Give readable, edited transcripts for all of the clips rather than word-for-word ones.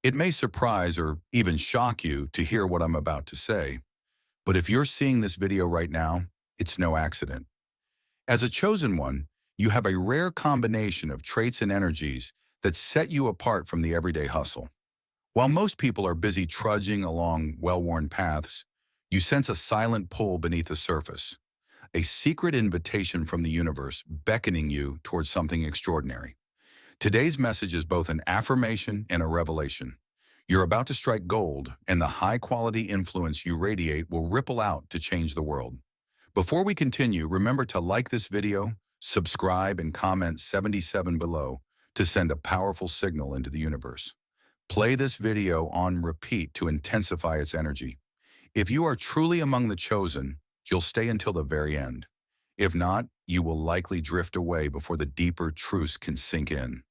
It may surprise or even shock you to hear what I'm about to say, but if you're seeing this video right now, it's no accident. As a chosen one, you have a rare combination of traits and energies that set you apart from the everyday hustle. While most people are busy trudging along well-worn paths, you sense a silent pull beneath the surface, a secret invitation from the universe beckoning you towards something extraordinary. Today's message is both an affirmation and a revelation. You're about to strike gold, and the high-quality influence you radiate will ripple out to change the world. Before we continue, remember to like this video, subscribe, and comment 77 below to send a powerful signal into the universe. Play this video on repeat to intensify its energy. If you are truly among the chosen, you'll stay until the very end. If not, you will likely drift away before the deeper truths can sink in.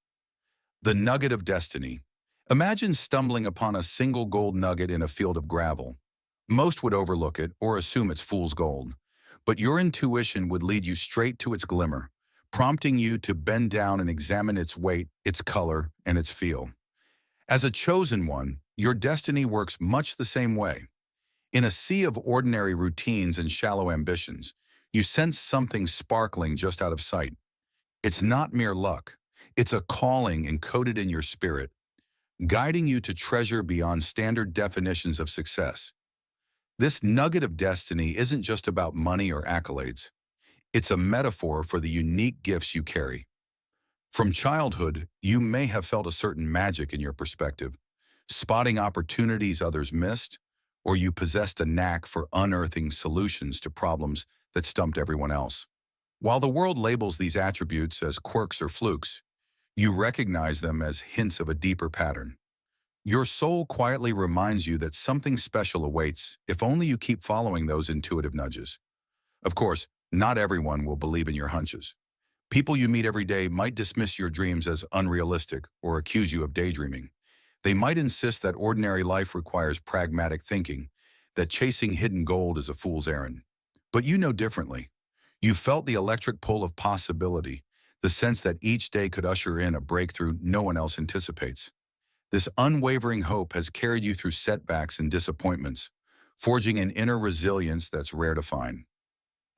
The nugget of destiny. Imagine stumbling upon a single gold nugget in a field of gravel. Most would overlook it or assume it's fool's gold, but your intuition would lead you straight to its glimmer, prompting you to bend down and examine its weight, its color, and its feel. As a chosen one, your destiny works much the same way. In a sea of ordinary routines and shallow ambitions, you sense something sparkling just out of sight. It's not mere luck. It's a calling encoded in your spirit, guiding you to treasure beyond standard definitions of success. This nugget of destiny isn't just about money or accolades. It's a metaphor for the unique gifts you carry. From childhood, you may have felt a certain magic in your perspective, spotting opportunities others missed, or you possessed a knack for unearthing solutions to problems that stumped everyone else. While the world labels these attributes as quirks or flukes, you recognize them as hints of a deeper pattern. Your soul quietly reminds you that something special awaits if only you keep following those intuitive nudges. Of course, not everyone will believe in your hunches. People you meet every day might dismiss your dreams as unrealistic or accuse you of daydreaming. They might insist that ordinary life requires pragmatic thinking, that chasing hidden gold is a fool's errand. But you know differently. You felt the electric pull of possibility, the sense that each day could usher in a breakthrough no one else anticipates. This unwavering hope has carried you through setbacks and disappointments, forging an inner resilience that's rare to find.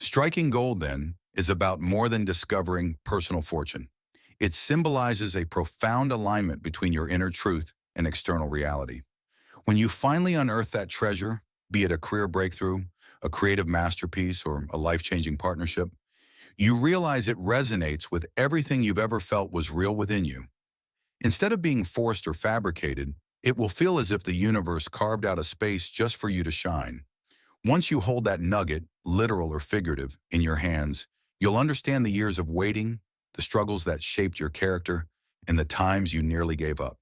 Striking gold, then, is about more than discovering personal fortune. It symbolizes a profound alignment between your inner truth and external reality. When you finally unearth that treasure, be it a career breakthrough, a creative masterpiece, or a life-changing partnership, you realize it resonates with everything you've ever felt was real within you. Instead of being forced or fabricated, it will feel as if the universe carved out a space just for you to shine. Once you hold that nugget, literal or figurative, in your hands, you'll understand the years of waiting, the struggles that shaped your character, and the times you nearly gave up.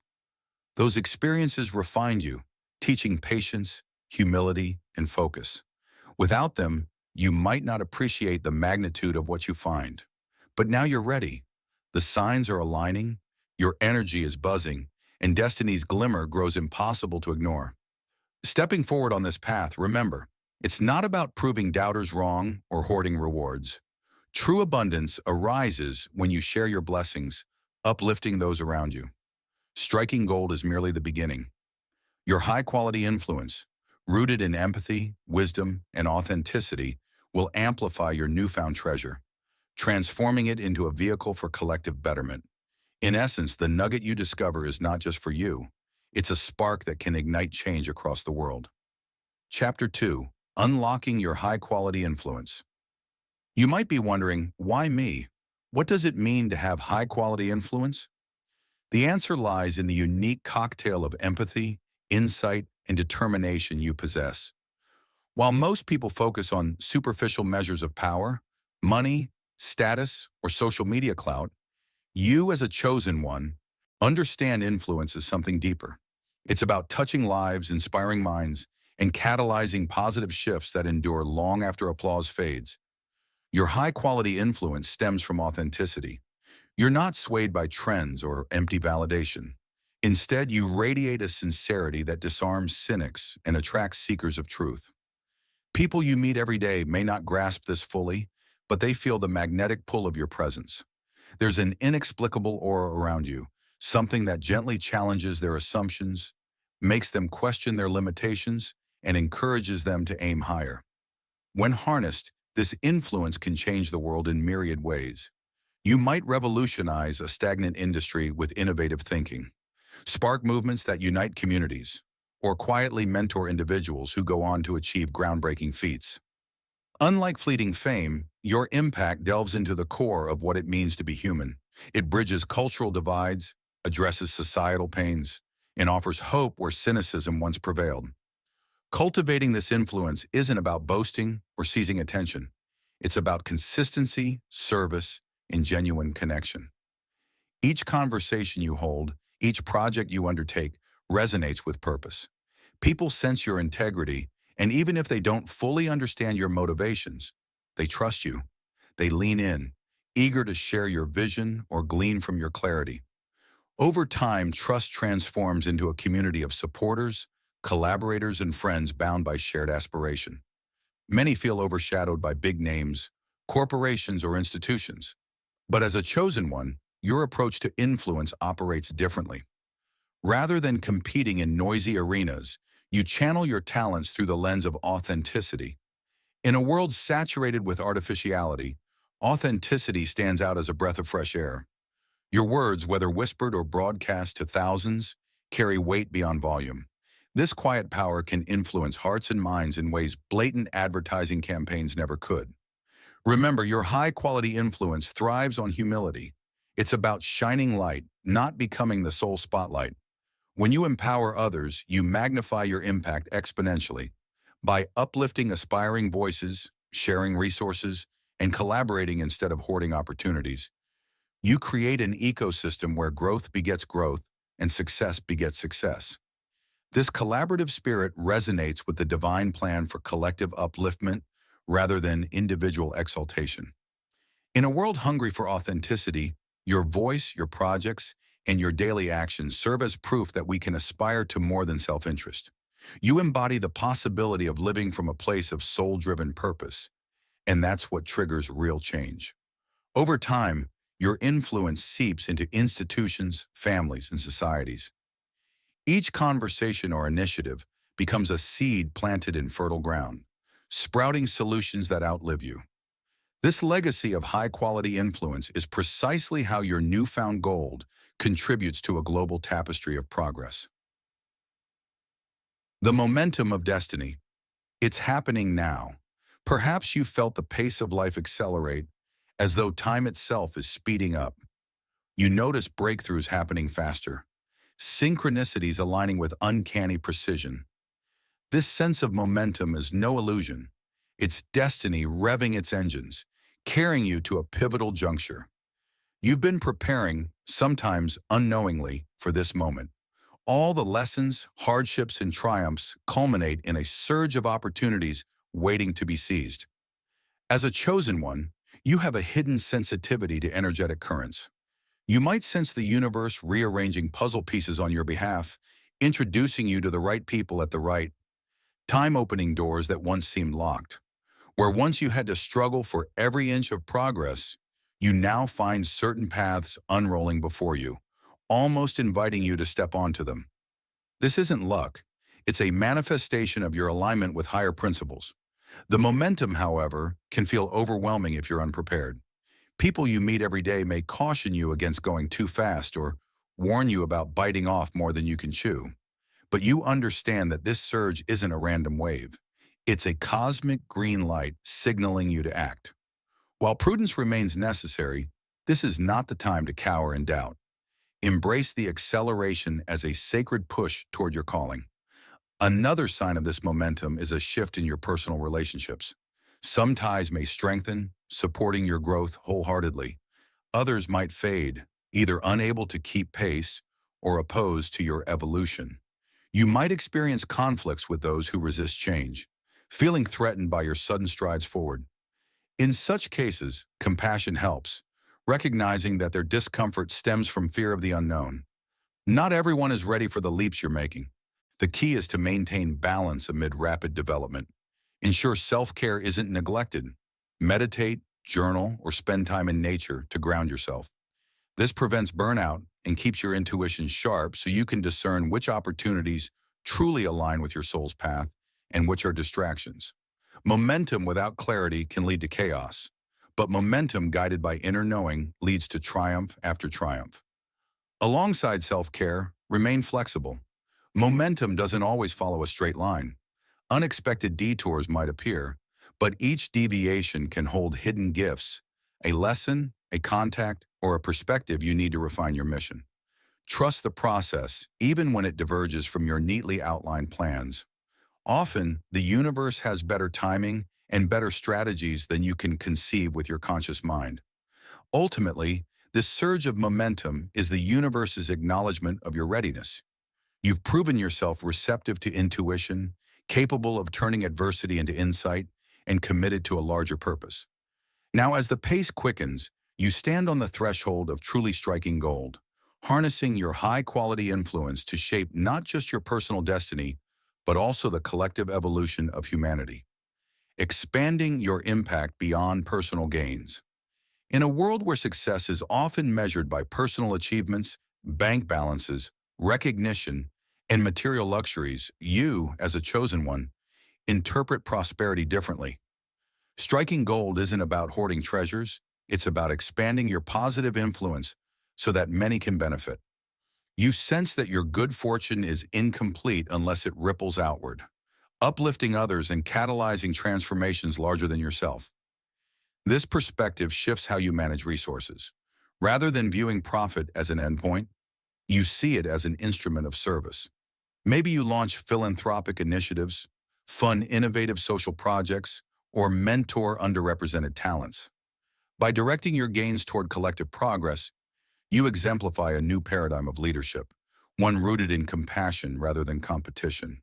Those experiences refined you, teaching patience, humility, and focus. Without them, you might not appreciate the magnitude of what you find. But now you're ready. The signs are aligning, your energy is buzzing, and destiny's glimmer grows impossible to ignore. Stepping forward on this path, remember, it's not about proving doubters wrong or hoarding rewards. True abundance arises when you share your blessings, uplifting those around you. Striking gold is merely the beginning. Your high-quality influence, rooted in empathy, wisdom, and authenticity, will amplify your newfound treasure, transforming it into a vehicle for collective betterment. In essence, the nugget you discover is not just for you. It's a spark that can ignite change across the world. Chapter 2. Unlocking your high-quality influence. You might be wondering, why me? What does it mean to have high-quality influence? The answer lies in the unique cocktail of empathy, insight, and determination you possess. While most people focus on superficial measures of power, money, status, or social media clout, you as a chosen one understand influence as something deeper. It's about touching lives, inspiring minds, and catalyzing positive shifts that endure long after applause fades. Your high-quality influence stems from authenticity. You're not swayed by trends or empty validation. Instead, you radiate a sincerity that disarms cynics and attracts seekers of truth. People you meet every day may not grasp this fully, but they feel the magnetic pull of your presence. There's an inexplicable aura around you, something that gently challenges their assumptions, makes them question their limitations, and encourages them to aim higher. When harnessed, this influence can change the world in myriad ways. You might revolutionize a stagnant industry with innovative thinking, spark movements that unite communities, or quietly mentor individuals who go on to achieve groundbreaking feats. Unlike fleeting fame, your impact delves into the core of what it means to be human. It bridges cultural divides, addresses societal pains, and offers hope where cynicism once prevailed. Cultivating this influence isn't about boasting or seizing attention. It's about consistency, service, and genuine connection. Each conversation you hold, each project you undertake, resonates with purpose. People sense your integrity, and even if they don't fully understand your motivations, they trust you. They lean in, eager to share your vision or glean from your clarity. Over time, trust transforms into a community of supporters, collaborators, and friends bound by shared aspiration. Many feel overshadowed by big names, corporations, or institutions. But as a chosen one, your approach to influence operates differently. Rather than competing in noisy arenas, you channel your talents through the lens of authenticity. In a world saturated with artificiality, authenticity stands out as a breath of fresh air. Your words, whether whispered or broadcast to thousands, carry weight beyond volume. This quiet power can influence hearts and minds in ways blatant advertising campaigns never could. Remember, your high-quality influence thrives on humility. It's about shining light, not becoming the sole spotlight. When you empower others, you magnify your impact exponentially. By uplifting aspiring voices, sharing resources, and collaborating instead of hoarding opportunities, you create an ecosystem where growth begets growth and success begets success. This collaborative spirit resonates with the divine plan for collective upliftment rather than individual exaltation. In a world hungry for authenticity, your voice, your projects, and your daily actions serve as proof that we can aspire to more than self-interest. You embody the possibility of living from a place of soul-driven purpose, and that's what triggers real change. Over time, your influence seeps into institutions, families, and societies. Each conversation or initiative becomes a seed planted in fertile ground, sprouting solutions that outlive you. This legacy of high-quality influence is precisely how your newfound gold contributes to a global tapestry of progress. The momentum of destiny. It's happening now. Perhaps you felt the pace of life accelerate, as though time itself is speeding up. You notice breakthroughs happening faster, synchronicities aligning with uncanny precision. This sense of momentum is no illusion. It's destiny revving its engines, carrying you to a pivotal juncture. You've been preparing, sometimes unknowingly, for this moment. All the lessons, hardships, and triumphs culminate in a surge of opportunities waiting to be seized. As a chosen one, you have a hidden sensitivity to energetic currents. You might sense the universe rearranging puzzle pieces on your behalf, introducing you to the right people at the right time, opening doors that once seemed locked. Where once you had to struggle for every inch of progress, you now find certain paths unrolling before you, almost inviting you to step onto them. This isn't luck. It's a manifestation of your alignment with higher principles. The momentum, however, can feel overwhelming if you're unprepared. People you meet every day may caution you against going too fast or warn you about biting off more than you can chew. But you understand that this surge isn't a random wave. It's a cosmic green light signaling you to act. While prudence remains necessary, this is not the time to cower in doubt. Embrace the acceleration as a sacred push toward your calling. Another sign of this momentum is a shift in your personal relationships. Some ties may strengthen, supporting your growth wholeheartedly. Others might fade, either unable to keep pace or opposed to your evolution. You might experience conflicts with those who resist change, feeling threatened by your sudden strides forward. In such cases, compassion helps, recognizing that their discomfort stems from fear of the unknown. Not everyone is ready for the leaps you're making. The key is to maintain balance amid rapid development. Ensure self-care isn't neglected. Meditate, journal, or spend time in nature to ground yourself. This prevents burnout and keeps your intuition sharp so you can discern which opportunities truly align with your soul's path and which are distractions. Momentum without clarity can lead to chaos, but momentum guided by inner knowing leads to triumph after triumph. Alongside self-care, remain flexible. Momentum doesn't always follow a straight line. Unexpected detours might appear, but each deviation can hold hidden gifts, a lesson, a contact, or a perspective you need to refine your mission. Trust the process, even when it diverges from your neatly outlined plans. Often, the universe has better timing and better strategies than you can conceive with your conscious mind. Ultimately, this surge of momentum is the universe's acknowledgement of your readiness. You've proven yourself receptive to intuition, capable of turning adversity into insight, and committed to a larger purpose. Now, as the pace quickens, you stand on the threshold of truly striking gold, harnessing your high-quality influence to shape not just your personal destiny, but also the collective evolution of humanity, expanding your impact beyond personal gains. In a world where success is often measured by personal achievements, bank balances, recognition, and material luxuries, you, as a chosen one, interpret prosperity differently. Striking gold isn't about hoarding treasures, it's about expanding your positive influence so that many can benefit. You sense that your good fortune is incomplete unless it ripples outward, uplifting others and catalyzing transformations larger than yourself. This perspective shifts how you manage resources. Rather than viewing profit as an endpoint, you see it as an instrument of service. Maybe you launch philanthropic initiatives, fund innovative social projects, or mentor underrepresented talents. By directing your gains toward collective progress, you exemplify a new paradigm of leadership, one rooted in compassion rather than competition.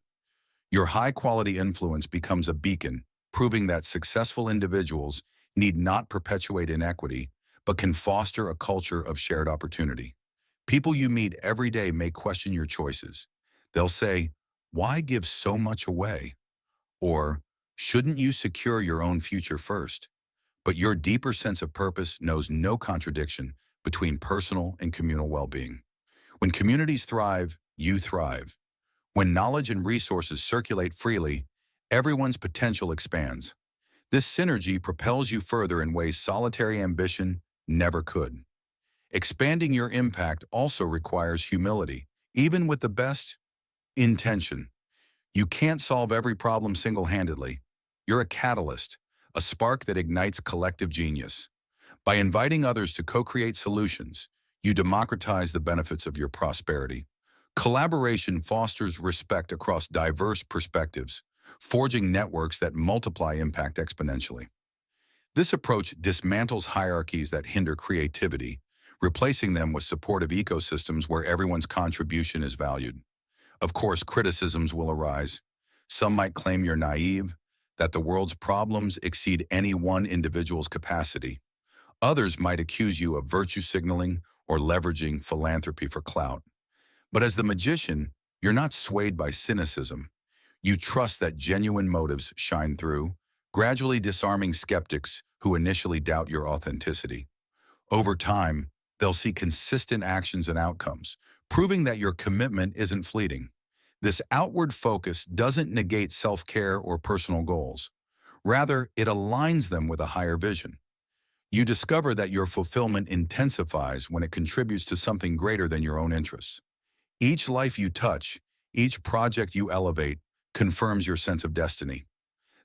Your high-quality influence becomes a beacon, proving that successful individuals need not perpetuate inequity, but can foster a culture of shared opportunity. People you meet every day may question your choices. They'll say, "Why give so much away?" Or, "Shouldn't you secure your own future first?" But your deeper sense of purpose knows no contradiction between personal and communal well-being. When communities thrive, you thrive. When knowledge and resources circulate freely, everyone's potential expands. This synergy propels you further in ways solitary ambition never could. Expanding your impact also requires humility, even with the best intention. You can't solve every problem single-handedly. You're a catalyst, a spark that ignites collective genius. By inviting others to co-create solutions, you democratize the benefits of your prosperity. Collaboration fosters respect across diverse perspectives, forging networks that multiply impact exponentially. This approach dismantles hierarchies that hinder creativity, replacing them with supportive ecosystems where everyone's contribution is valued. Of course, criticisms will arise. Some might claim you're naive, that the world's problems exceed any one individual's capacity. Others might accuse you of virtue signaling or leveraging philanthropy for clout. But as the magician, you're not swayed by cynicism. You trust that genuine motives shine through, gradually disarming skeptics who initially doubt your authenticity. Over time, they'll see consistent actions and outcomes, proving that your commitment isn't fleeting. This outward focus doesn't negate self-care or personal goals. Rather, it aligns them with a higher vision. You discover that your fulfillment intensifies when it contributes to something greater than your own interests. Each life you touch, each project you elevate, confirms your sense of destiny.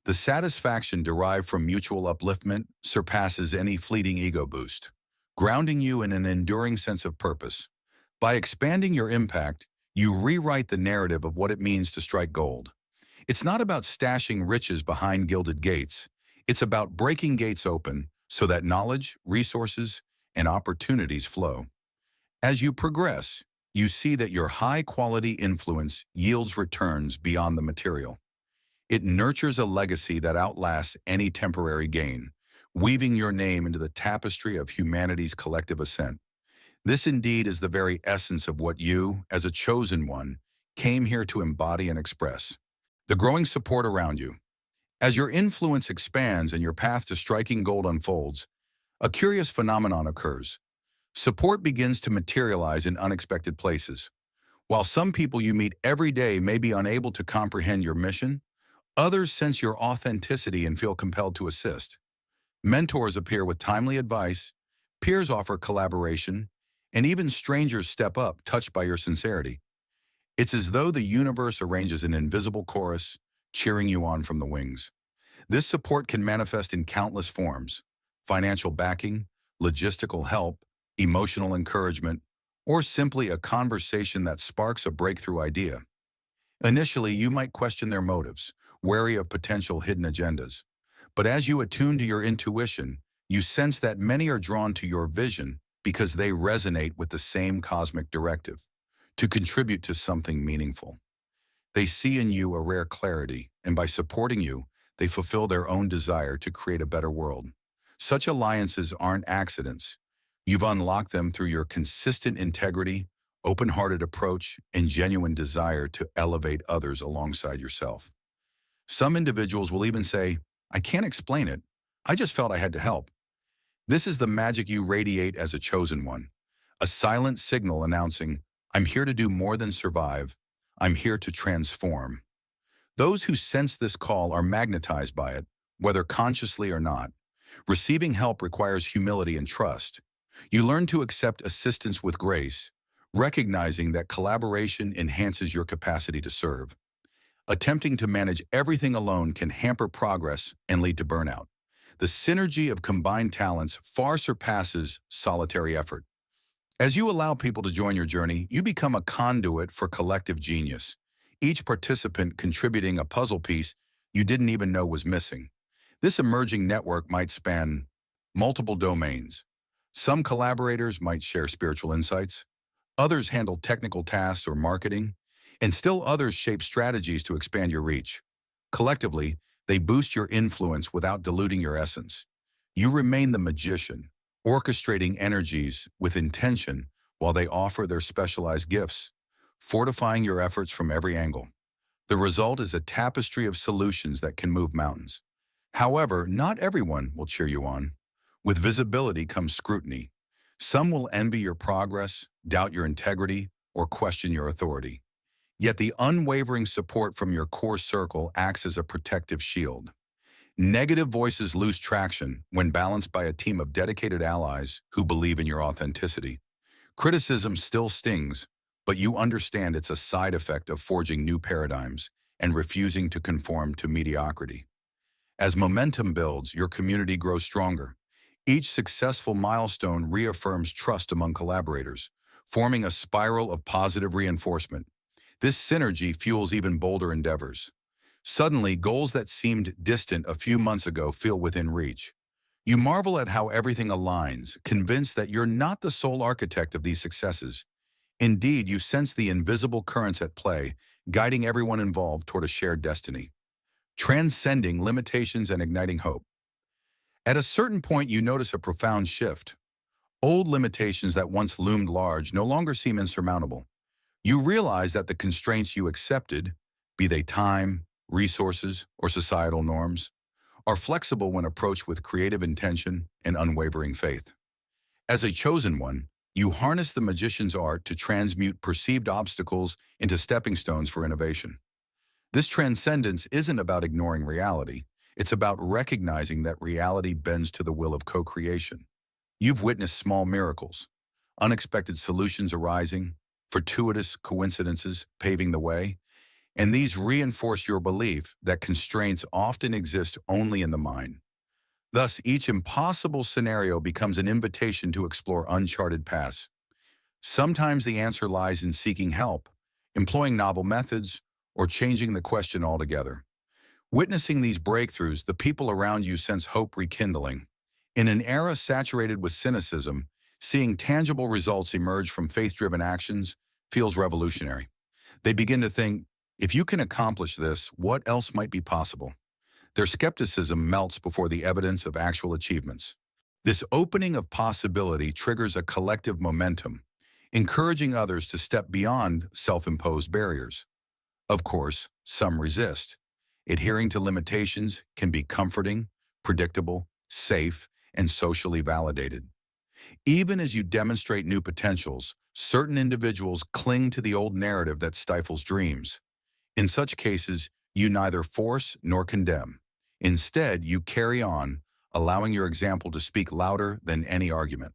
The satisfaction derived from mutual upliftment surpasses any fleeting ego boost, grounding you in an enduring sense of purpose. By expanding your impact, you rewrite the narrative of what it means to strike gold. It's not about stashing riches behind gilded gates. It's about breaking gates open so that knowledge, resources, and opportunities flow. As you progress, you see that your high-quality influence yields returns beyond the material. It nurtures a legacy that outlasts any temporary gain, weaving your name into the tapestry of humanity's collective ascent. This indeed is the very essence of what you, as a chosen one, came here to embody and express. The growing support around you. As your influence expands and your path to striking gold unfolds, a curious phenomenon occurs. Support begins to materialize in unexpected places. While some people you meet every day may be unable to comprehend your mission, others sense your authenticity and feel compelled to assist. Mentors appear with timely advice, peers offer collaboration, and even strangers step up, touched by your sincerity. It's as though the universe arranges an invisible chorus, cheering you on from the wings. This support can manifest in countless forms: financial backing, logistical help, emotional encouragement, or simply a conversation that sparks a breakthrough idea. Initially, you might question their motives, wary of potential hidden agendas. But as you attune to your intuition, you sense that many are drawn to your vision because they resonate with the same cosmic directive: to contribute to something meaningful. They see in you a rare clarity, and by supporting you, they fulfill their own desire to create a better world. Such alliances aren't accidents. You've unlocked them through your consistent integrity, open-hearted approach, and genuine desire to elevate others alongside yourself. Some individuals will even say, "I can't explain it. I just felt I had to help." This is the magic you radiate as a chosen one, a silent signal announcing, "I'm here to do more than survive. I'm here to transform." Those who sense this call are magnetized by it, whether consciously or not. Receiving help requires humility and trust. You learn to accept assistance with grace, recognizing that collaboration enhances your capacity to serve. Attempting to manage everything alone can hamper progress and lead to burnout. The synergy of combined talents far surpasses solitary effort. As you allow people to join your journey, you become a conduit for collective genius, each participant contributing a puzzle piece you didn't even know was missing. This emerging network might span multiple domains. Some collaborators might share spiritual insights, others handle technical tasks or marketing, and still others shape strategies to expand your reach. Collectively, they boost your influence without diluting your essence. You remain the magician, orchestrating energies with intention while they offer their specialized gifts, fortifying your efforts from every angle. The result is a tapestry of solutions that can move mountains. However, not everyone will cheer you on. With visibility comes scrutiny. Some will envy your progress, doubt your integrity, or question your authority. Yet the unwavering support from your core circle acts as a protective shield. Negative voices lose traction when balanced by a team of dedicated allies who believe in your authenticity. Criticism still stings, but you understand it's a side effect of forging new paradigms and refusing to conform to mediocrity. As momentum builds, your community grows stronger. Each successful milestone reaffirms trust among collaborators, forming a spiral of positive reinforcement. This synergy fuels even bolder endeavors. Suddenly, goals that seemed distant a few months ago feel within reach. You marvel at how everything aligns, convinced that you're not the sole architect of these successes. Indeed, you sense the invisible currents at play, guiding everyone involved toward a shared destiny, transcending limitations and igniting hope. At a certain point, you notice a profound shift. Old limitations that once loomed large no longer seem insurmountable. You realize that the constraints you accepted, be they time, resources, or societal norms, are flexible when approached with creative intention and unwavering faith. As a chosen one, you harness the magician's art to transmute perceived obstacles into stepping stones for innovation. This transcendence isn't about ignoring reality. It's about recognizing that reality bends to the will of co-creation. You've witnessed small miracles, unexpected solutions arising, fortuitous coincidences paving the way, and these reinforce your belief that constraints often exist only in the mind. Thus, each impossible scenario becomes an invitation to explore uncharted paths. Sometimes the answer lies in seeking help, employing novel methods, or changing the question altogether. Witnessing these breakthroughs, the people around you sense hope rekindling. In an era saturated with cynicism, seeing tangible results emerge from faith-driven actions feels revolutionary. They begin to think, if you can accomplish this, what else might be possible? Their skepticism melts before the evidence of actual achievements. This opening of possibility triggers a collective momentum, encouraging others to step beyond self-imposed barriers. Of course, some resist. Adhering to limitations can be comforting, predictable, safe, and socially validated. Even as you demonstrate new potentials, Certain individuals cling to the old narrative that stifles dreams. In such cases, you neither force nor condemn. Instead, you carry on, allowing your example to speak louder than any argument.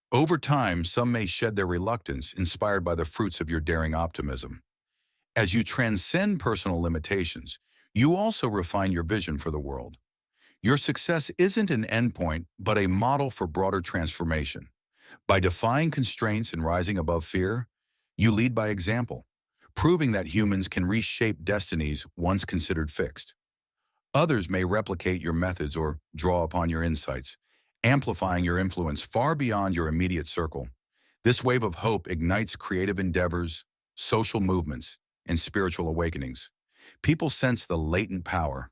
Over time, some may shed their reluctance, inspired by the fruits of your daring optimism. As you transcend personal limitations, you also refine your vision for the world. Your success isn't an endpoint, but a model for broader transformation. By defying constraints and rising above fear, you lead by example, proving that humans can reshape destinies once considered fixed. Others may replicate your methods or draw upon your insights, amplifying your influence far beyond your immediate circle. This wave of hope ignites creative endeavors, social movements, and spiritual awakenings. People sense the latent power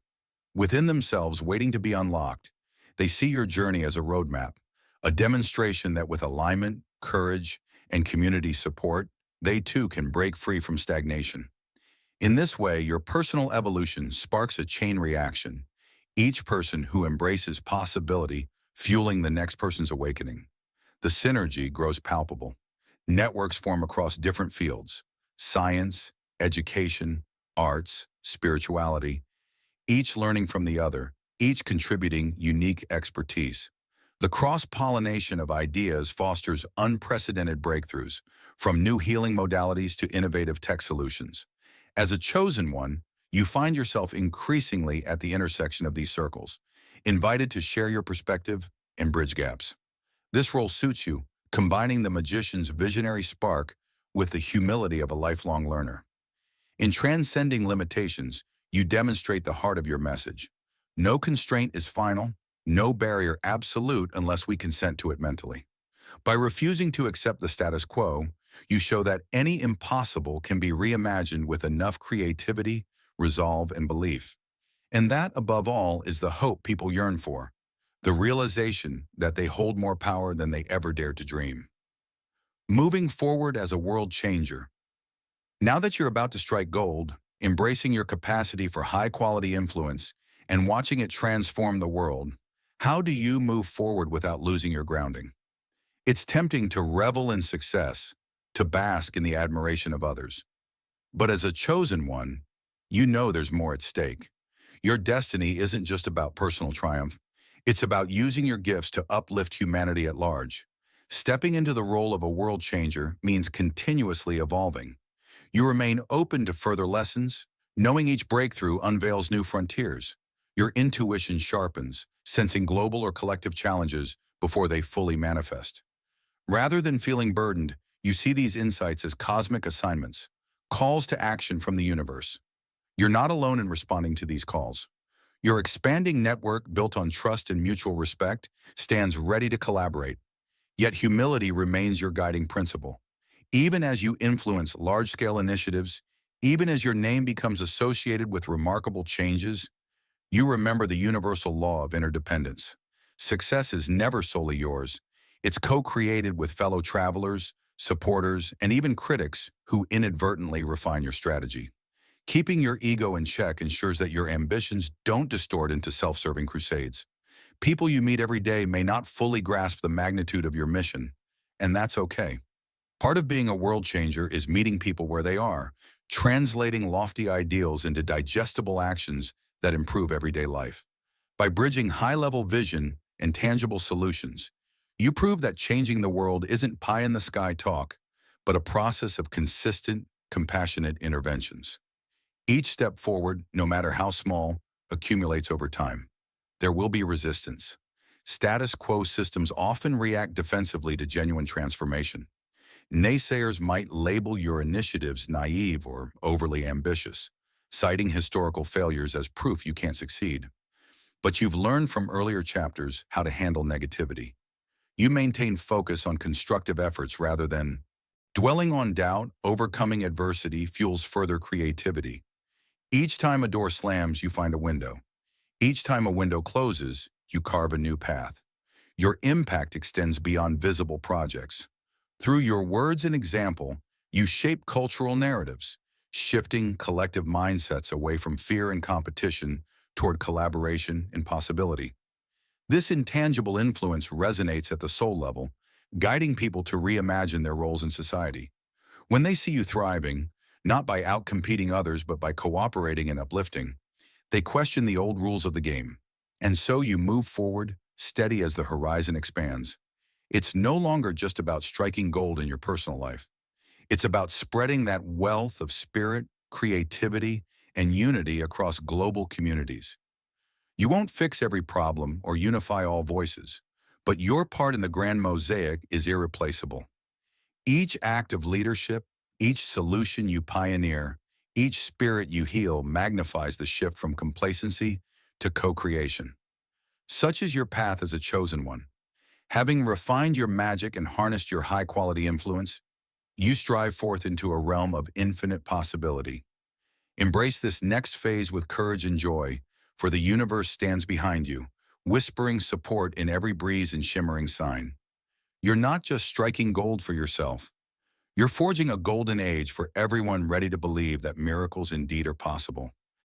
within themselves waiting to be unlocked. They see your journey as a roadmap, a demonstration that with alignment, courage, and community support, they too can break free from stagnation. In this way, your personal evolution sparks a chain reaction, each person who embraces possibility fueling the next person's awakening. The synergy grows palpable. Networks form across different fields: science, education, arts, spirituality, each learning from the other, each contributing unique expertise. The cross-pollination of ideas fosters unprecedented breakthroughs, from new healing modalities to innovative tech solutions. As a chosen one, you find yourself increasingly at the intersection of these circles, invited to share your perspective and bridge gaps. This role suits you, combining the magician's visionary spark with the humility of a lifelong learner. In transcending limitations, you demonstrate the heart of your message. No constraint is final, no barrier absolute unless we consent to it mentally. By refusing to accept the status quo, you show that any impossible can be reimagined with enough creativity, resolve, and belief. And that, above all, is the hope people yearn for, the realization that they hold more power than they ever dared to dream. Moving forward as a world changer. Now that you're about to strike gold, embracing your capacity for high-quality influence and watching it transform the world, how do you move forward without losing your grounding? It's tempting to revel in success, to bask in the admiration of others. But as a chosen one, you know there's more at stake. Your destiny isn't just about personal triumph. It's about using your gifts to uplift humanity at large. Stepping into the role of a world changer means continuously evolving. You remain open to further lessons, knowing each breakthrough unveils new frontiers. Your intuition sharpens, sensing global or collective challenges before they fully manifest. Rather than feeling burdened, you see these insights as cosmic assignments, calls to action from the universe. You're not alone in responding to these calls. Your expanding network, built on trust and mutual respect, stands ready to collaborate. Yet humility remains your guiding principle. Even as you influence large-scale initiatives, even as your name becomes associated with remarkable changes, you remember the universal law of interdependence. Success is never solely yours. It's co-created with fellow travelers, supporters, and even critics who inadvertently refine your strategy. Keeping your ego in check ensures that your ambitions don't distort into self-serving crusades. People you meet every day may not fully grasp the magnitude of your mission, and that's okay. Part of being a world changer is meeting people where they are, translating lofty ideals into digestible actions that improve everyday life. By bridging high-level vision and tangible solutions, you prove that changing the world isn't pie-in-the-sky talk, but a process of consistent, compassionate interventions. Each step forward, no matter how small, accumulates over time. There will be resistance. Status quo systems often react defensively to genuine transformation. Naysayers might label your initiatives naive or overly ambitious, citing historical failures as proof you can't succeed. But you've learned from earlier chapters how to handle negativity. You maintain focus on constructive efforts rather than dwelling on doubt. Overcoming adversity fuels further creativity. Each time a door slams, you find a window. Each time a window closes, you carve a new path. Your impact extends beyond visible projects. Through your words and example, you shape cultural narratives, shifting collective mindsets away from fear and competition toward collaboration and possibility. This intangible influence resonates at the soul level, guiding people to reimagine their roles in society. When they see you thriving, not by outcompeting others but by cooperating and uplifting, they question the old rules of the game. And so you move forward, steady as the horizon expands. It's no longer just about striking gold in your personal life. It's about spreading that wealth of spirit, creativity, and unity across global communities. You won't fix every problem or unify all voices, but your part in the grand mosaic is irreplaceable. Each act of leadership, each solution you pioneer, each spirit you heal magnifies the shift from complacency to co-creation. Such is your path as a chosen one. Having refined your magic and harnessed your high-quality influence, you strive forth into a realm of infinite possibility. Embrace this next phase with courage and joy, for the universe stands behind you, whispering support in every breeze and shimmering sign. You're not just striking gold for yourself. You're forging a golden age for everyone ready to believe that miracles indeed are possible.